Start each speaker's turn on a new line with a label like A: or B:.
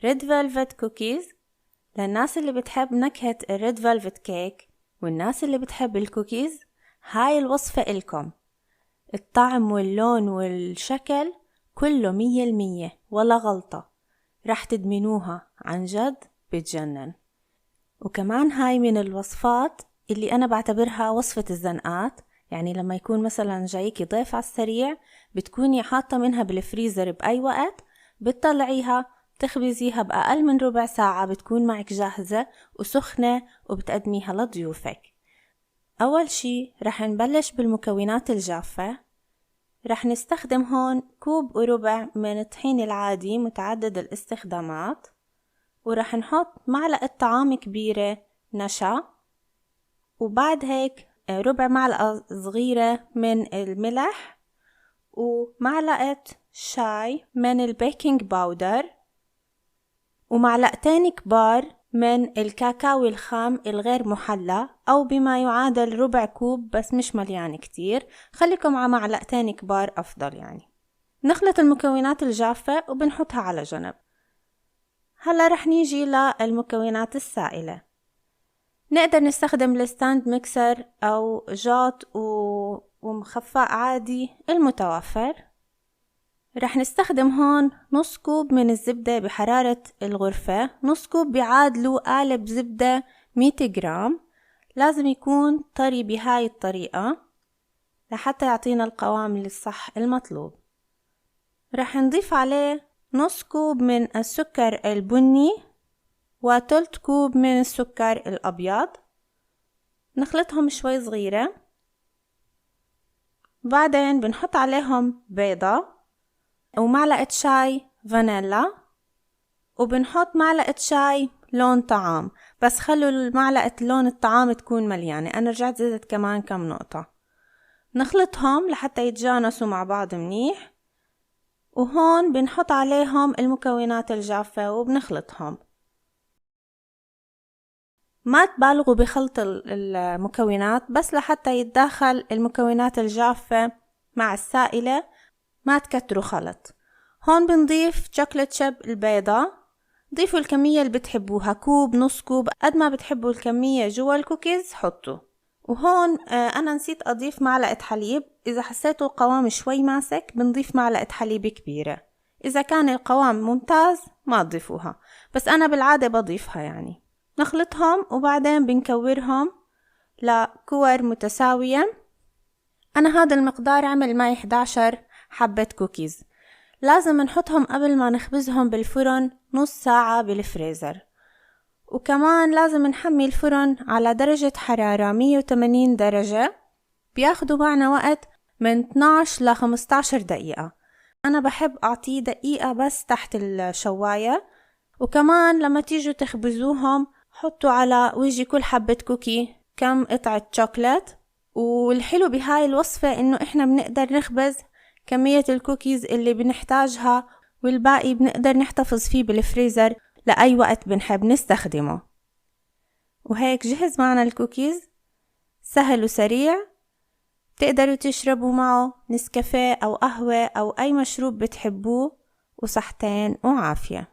A: ريد فيلفت كوكيز للناس اللي بتحب نكهة الريد فيلفت كيك والناس اللي بتحب الكوكيز. هاي الوصفة إلكم. الطعم واللون والشكل كله 100% ولا غلطة، رح تدمنوها عن جد، بتجنن. وكمان هاي من الوصفات اللي أنا بعتبرها وصفة الزنقات، يعني لما يكون مثلا جايكي ضيف على السريع بتكوني حاطة منها بالفريزر بأي وقت، بتطلعيها تخبزيها بأقل من ربع ساعة، بتكون معك جاهزة وسخنة وبتقدميها لضيوفك. أول شي رح نبلش بالمكونات الجافة. رح نستخدم هون 1.25 كوب من الطحين العادي متعدد الاستخدامات، ورح نحط معلقة طعام كبيرة نشا، وبعد هيك ربع معلقة صغيرة من الملح، ومعلقة شاي من البيكنج باودر، ومعلقتين كبار من الكاكاو الخام الغير محلى أو بما يعادل ربع كوب بس مش مليان كتير، خليكم على معلقتين كبار أفضل يعني. نخلط المكونات الجافة وبنحطها على جنب. هلا رح نيجي للمكونات السائلة. نقدر نستخدم الستاند ميكسر أو جاط ومخفق عادي المتوفر. رح نستخدم هون 1/2 كوب من الزبدة بحرارة الغرفة. 1/2 كوب بيعادلوا قالب زبدة 100 جرام. لازم يكون طري بهاي الطريقة لحتى يعطينا القوام الصح المطلوب. رح نضيف عليه 1/2 كوب من السكر البني و3 كوب من السكر الأبيض. نخلطهم شوي صغيرة. بعدين بنحط عليهم بيضة ومعلقة شاي فانيلا، وبنحط معلقة شاي لون طعام، بس خلوا معلقة لون الطعام تكون مليانة. أنا رجعت زدت كمان كم نقطة. نخلطهم لحتى يتجانسوا مع بعض منيح، وهون بنحط عليهم المكونات الجافة وبنخلطهم. ما تبالغوا بخلط المكونات، بس لحتى يتداخل المكونات الجافة مع السائلة، ما تكتروا خلط. هون بنضيف شوكولات شيب البيضة. ضيفوا الكمية اللي بتحبوها، 1/2 كوب 1/2 كوب قد ما بتحبوا الكمية جوا الكوكيز حطوا. وهون أنا نسيت أضيف معلقة حليب. إذا حسيتوا القوام شوي ماسك بنضيف معلقة حليب كبيرة. إذا كان القوام ممتاز ما تضيفوها، بس أنا بالعادة بضيفها يعني. نخلطهم وبعدين بنكورهم لكور متساوية. أنا هذا المقدار عمل معي 11 حبة كوكيز. لازم نحطهم قبل ما نخبزهم بالفرن نص ساعة بالفريزر. وكمان لازم نحمي الفرن على درجة حرارة 180 درجة. بياخدوا معنا وقت من 12 ل 15 دقيقة. أنا بحب أعطيه دقيقة بس تحت الشواية. وكمان لما تيجوا تخبزوهم حطوا على وجه كل حبة كوكي كم قطعة شوكولات. والحلو بهاي الوصفة إنه إحنا بنقدر نخبز كمية الكوكيز اللي بنحتاجها، والباقي بنقدر نحتفظ فيه بالفريزر لأي وقت بنحب نستخدمه. وهيك جهز معنا الكوكيز، سهل وسريع. تقدروا تشربوا معه نسكافيه أو قهوة أو أي مشروب بتحبوه، وصحتين وعافية.